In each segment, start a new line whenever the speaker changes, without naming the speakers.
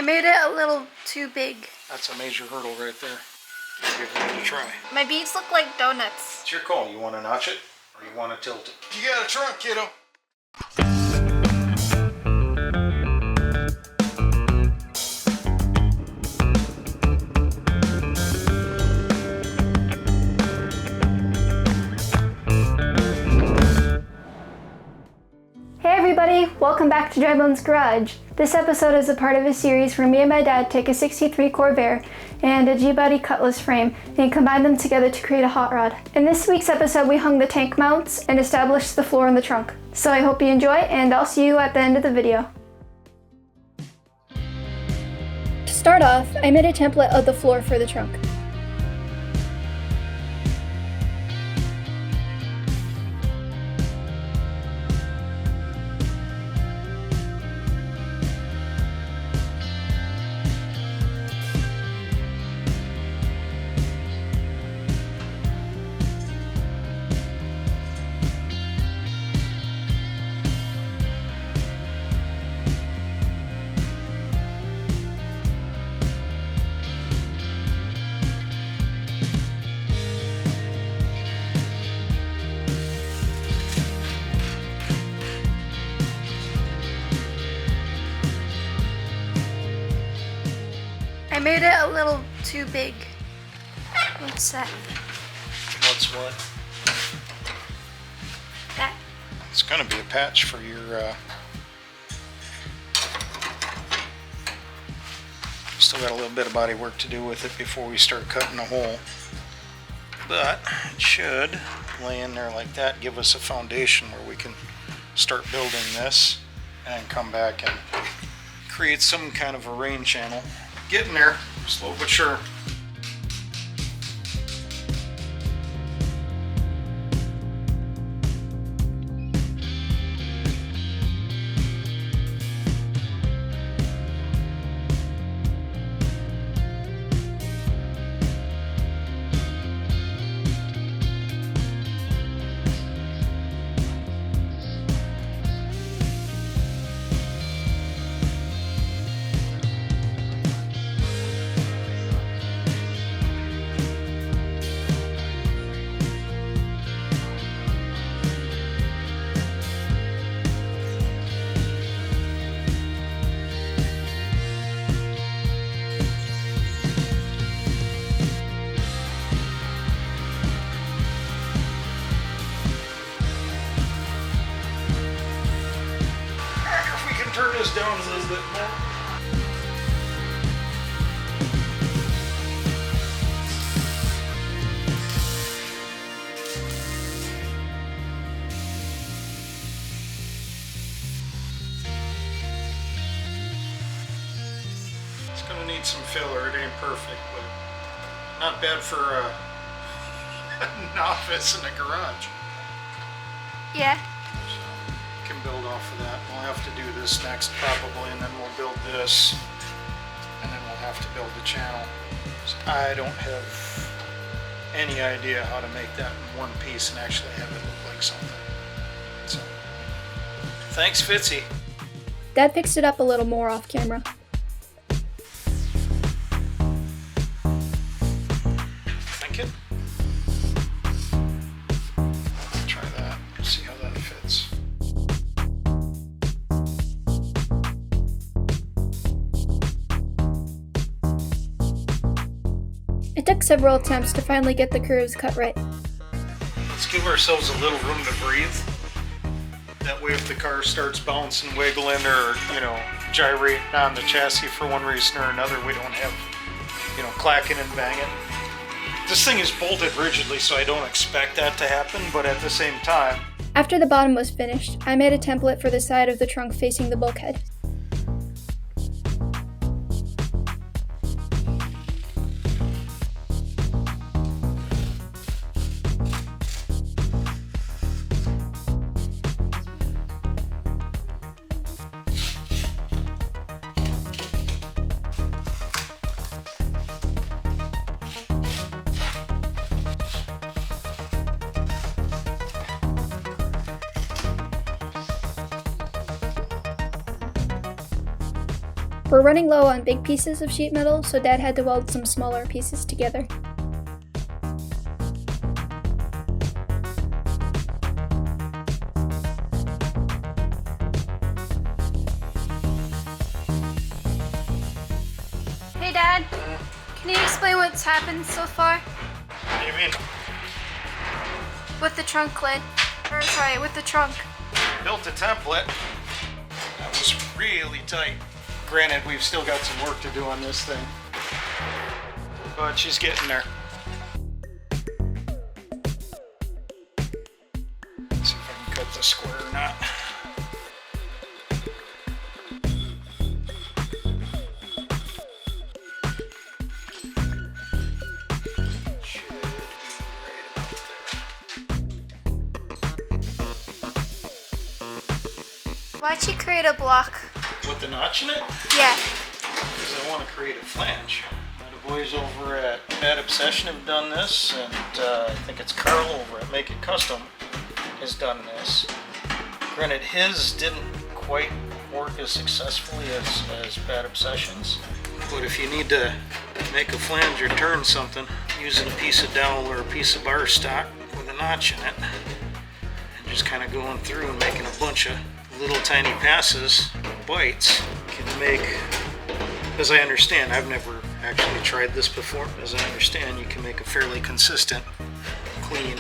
I made it a little too big.
That's a major hurdle right there. Give it a try.
My beads look like donuts.
It's your call. You want to notch it or you want to tilt it? You got a trunk, kiddo.
Hey everybody, welcome back to drybonesgarage. This episode is a part of a series where me and my dad take a 63 Corvair and a G-body Cutlass frame and combine them together to create a hot rod. In this week's episode, we hung the tank mounts and established the floor in the trunk. So I hope you enjoy, and I'll see you at the end of the video. To start off, I made a template of the floor for the trunk. I made it a little too big. What's that?
What's what?
That.
It's going to be a patch for your... Still got a little bit of body work to do with it before we start cutting a hole. But it should lay in there like that, give us a foundation where we can start building this and then come back and create some kind of a rain channel. Getting there, slow but sure. Turn this down a little bit more. It's going to need some filler. It ain't perfect, but not bad for a novice in a garage.
Yeah.
Build off of that. We'll have to do this next probably, and then we'll build this, and then we'll have to build the channel. So I don't have any idea how to make that in one piece and actually have it look like something. So thanks, Fitzy.
Dad fixed it up a little more off camera.
Thinking? Try that. See how that fits.
It took several attempts to finally get the curves cut right.
Let's give ourselves a little room to breathe. That way if the car starts bouncing, wiggling, or, gyrating on the chassis for one reason or another, we don't have, clacking and banging. This thing is bolted rigidly, so I don't expect that to happen, but at the same time...
After the bottom was finished, I made a template for the side of the trunk facing the bulkhead. We're running low on big pieces of sheet metal, so Dad had to weld some smaller pieces together. Hey Dad, can you explain what's happened so far?
What do you mean?
With the trunk lid. Or sorry, with the trunk.
Built a template. That was really tight. Granted, we've still got some work to do on this thing. But she's getting there. Let's see if I can cut this square or not.
Why'd you create a block?
With the notch in it?
Yeah.
Because I want to create a flange. The boys over at Bad Obsession have done this, and I think it's Carl over at Make It Custom has done this. Granted, his didn't quite work as successfully as Bad Obsession's, but if you need to make a flange or turn something using a piece of dowel or a piece of bar stock with a notch in it, and just kind of going through and making a bunch of little tiny passes, bites, can make, as I understand, I've never actually tried this before, as I understand, you can make a fairly consistent, clean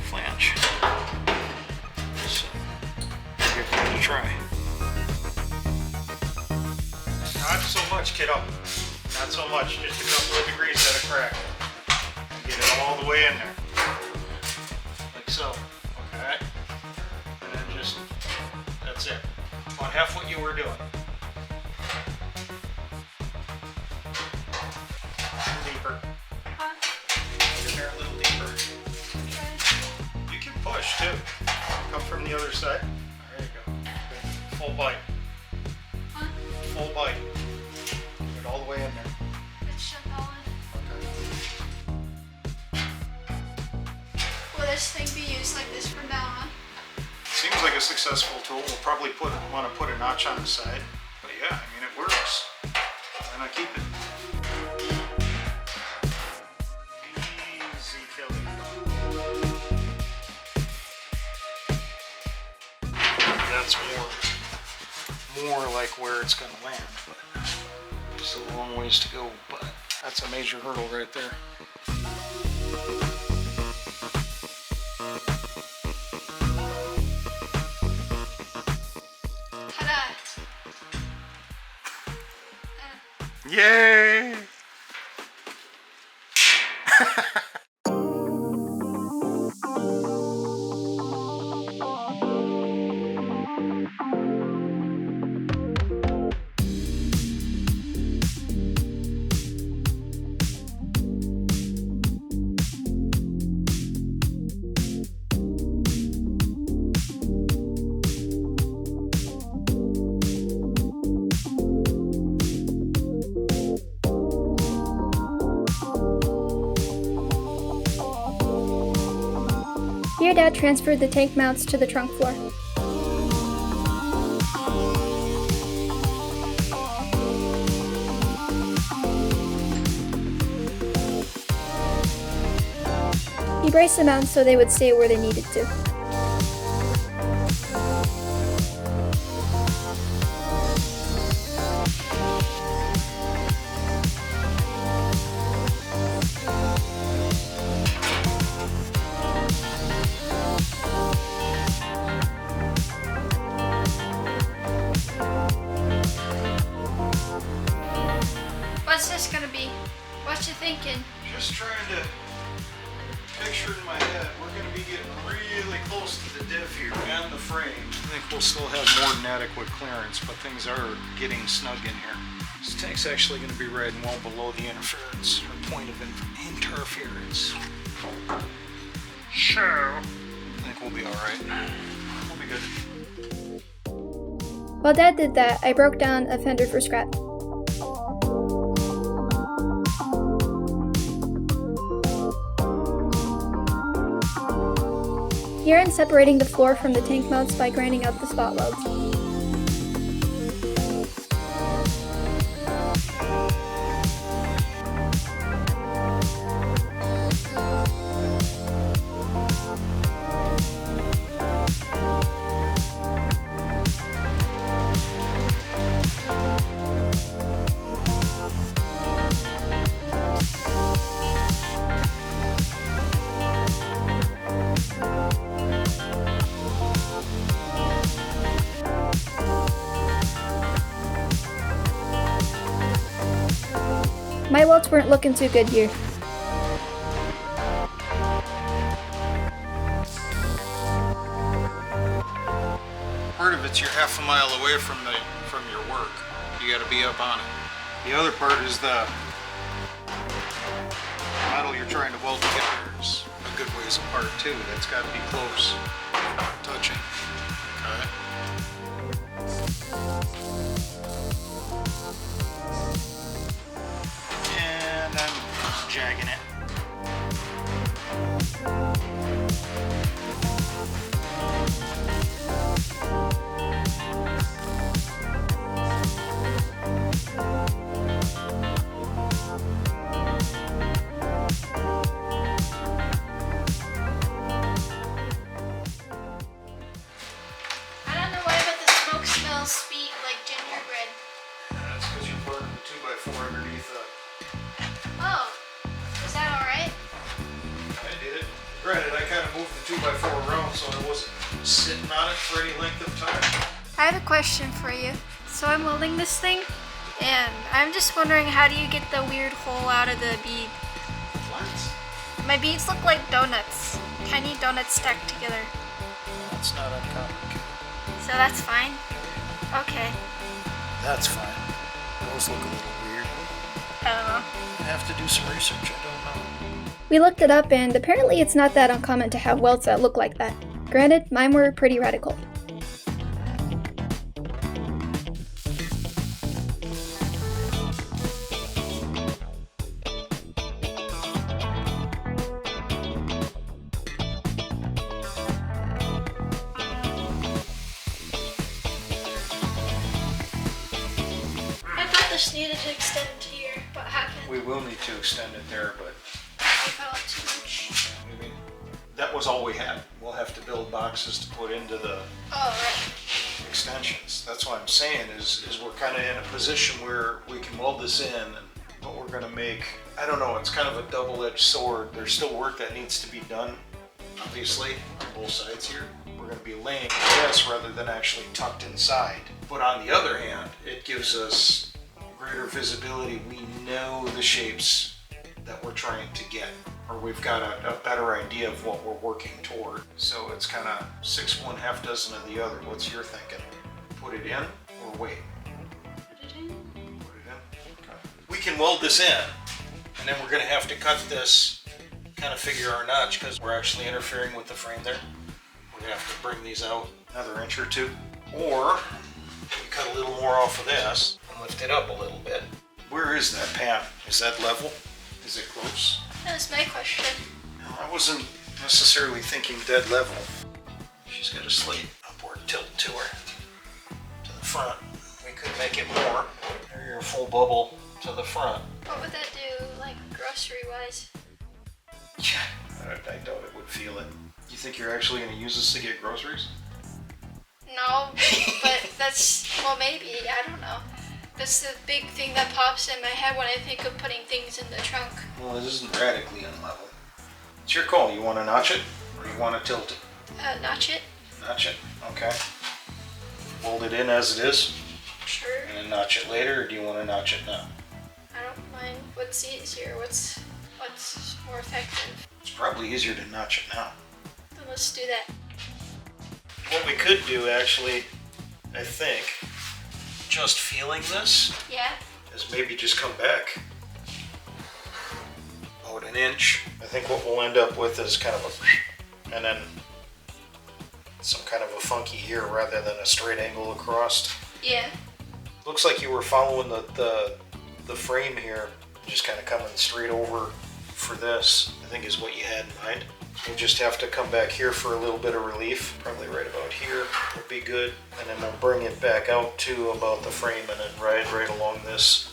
flange. So, give it a try. Not so much, kiddo. Not so much, just a couple of degrees at a crack. Get it all the way in there. Like so, okay? And then just, that's it. About half what you were doing. Deeper.
Huh?
Get in there a little deeper.
Okay.
You can push too. Come from the other side. There you go. Good. Full bite.
Huh?
Full bite. Get it all the way in there.
It's shut all in.
Okay.
Will this thing be used like this from now on?
Seems like a successful tool. We'll probably want to put a notch on the side. But yeah, I mean, it works. Why not keep it? Easy killing. That's more like where it's going to land. But still a long ways to go. But that's a major hurdle right there. Yay!
Here Dad transferred the tank mounts to the trunk floor. He braced the mounts so they would stay where they needed to. What's this gonna be? What you thinking?
Just trying to picture in my head. We're going to be getting really close to the div here and the frame. I think we'll still have more than adequate clearance, but things are getting snug in here. This tank's actually going to be riding well below the interference, or point of interference. So, I think we'll be alright. We'll be good.
While Dad did that, I broke down a fender for scrap. Here I'm separating the floor from the tank mounts by grinding out the spot welds. My welds weren't looking too good here.
Part of it's you're half a mile away from your work. You got to be up on it. The other part is the metal you're trying to weld together is a good ways apart too. That's got to be close, touching. Okay. And I'm jagging it. Granted, I kind of moved the 2x4 around so I wasn't sitting on it for any length of time.
I have a question for you. So I'm welding this thing, and I'm just wondering, how do you get the weird hole out of the bead?
What?
My beads look like donuts. Tiny donuts stacked together.
That's not uncommon.
So that's fine? Okay.
That's fine. Those look a little weird.
I don't know.
I have to do some research, I don't know.
We looked it up, and apparently it's not that uncommon to have welds that look like that. Granted, mine were pretty radical. I thought this needed to extend here, but how can
We will need to extend it there, but
I fell up too much?
I mean, that was all we had. We'll have to build boxes to put into the
Oh, right.
extensions. That's what I'm saying is we're kind of in a position where we can weld this in, and what we're going to make, I don't know, it's kind of a double-edged sword. There's still work that needs to be done, obviously, on both sides here. We're going to be laying this rather than actually tucked inside. But on the other hand, it gives us greater visibility. We know the shapes that we're trying to get, or we've got a better idea of what we're working toward. So it's kind of 6 of one, half dozen of the other. What's your thinking? Put it in or wait?
Put it in.
Put it in? Okay. We can weld this in, and then we're going to have to cut this, kind of figure our notch, because we're actually interfering with the frame there. We're going to have to bring these out another inch or two. Or we cut a little more off of this and lift it up a little bit. Where is that pan? Is that level? Is it close?
That's my question.
No, I wasn't necessarily thinking dead level. She's got a slight upward tilt to her, to the front. We could make it more. There, your full bubble to the front.
What would that do, like, grocery-wise?
Yeah, I doubt it would feel it. You think you're actually going to use this to get groceries?
No, but that's, well, maybe, I don't know. That's the big thing that pops in my head when I think of putting things in the trunk.
Well, it isn't radically unlevel. It's your call. You want to notch it, or you want to tilt it?
Notch it.
Notch it, okay. Fold it in as it is,
Sure.
and then notch it later, or do you want to notch it now?
I don't mind. What's easier? What's more effective?
It's probably easier to notch it now.
Then let's do that.
What we could do, actually, I think, just feeling this,
Yeah?
is maybe just come back about an inch. I think what we'll end up with is kind of a, and then some kind of a funky here rather than a straight angle across.
Yeah.
Looks like you were following the frame here, just kind of coming straight over for this, I think is what you had in mind. We'll just have to come back here for a little bit of relief, probably right about here would be good, and then we'll bring it back out to about the frame and then ride right along this.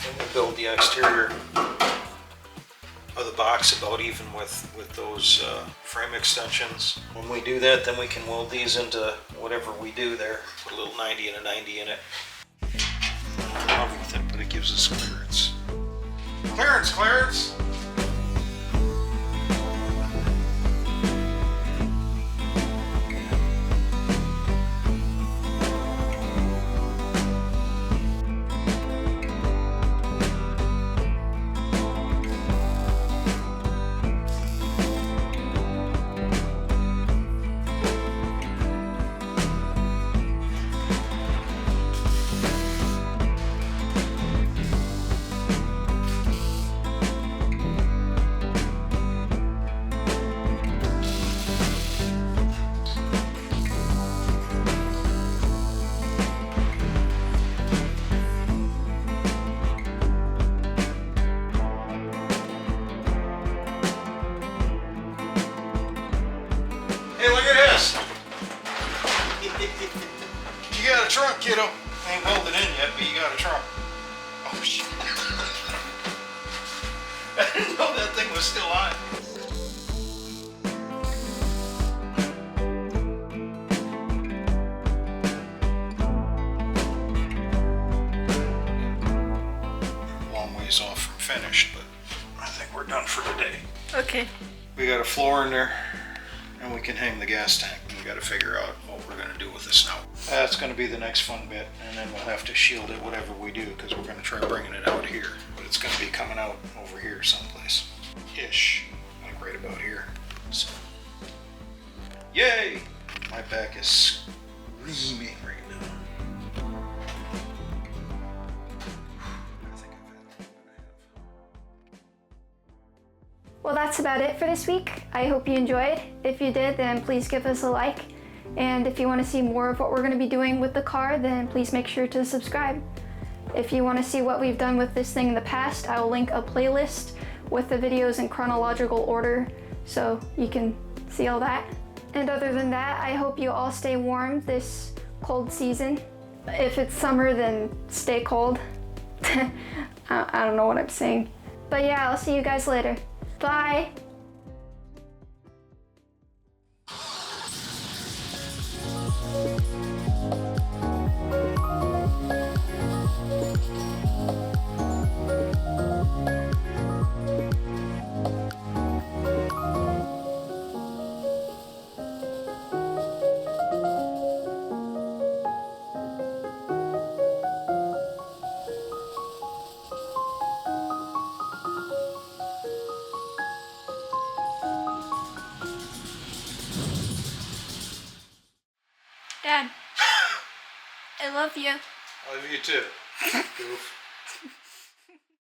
And we'll build the exterior of the box about even with those frame extensions. When we do that, then we can weld these into whatever we do there. Put a little 90 and a 90 in it. Wrong with it, but it gives us clearance. Clearance, clearance! trunk, kiddo. Ain't welded in yet, but you got a trunk. Oh, shit. I didn't know that thing was still on. Long ways off from finished, but I think we're done for today.
Okay.
We got a floor in there, and we can hang the gas tank. We got to figure out what we're going to do with the snow. That's going to be the next fun bit, and then we'll have to shield it whatever we do, because we're going to try bringing it out here. But it's going to be coming out over here someplace. Ish. Like right about here. So. Yay! My back is screaming right now. I think I've had more than I have.
Well, that's about it for this week. I hope you enjoyed. If you did, then please give us a like. And if you want to see more of what we're going to be doing with the car, then please make sure to subscribe. If you want to see what we've done with this thing in the past, I will link a playlist with the videos in chronological order so you can see all that. And other than that, I hope you all stay warm this cold season. If it's summer, then stay cold. I don't know what I'm saying. But yeah, I'll see you guys later. Bye! Dad, I love you.
I love you too. Goof.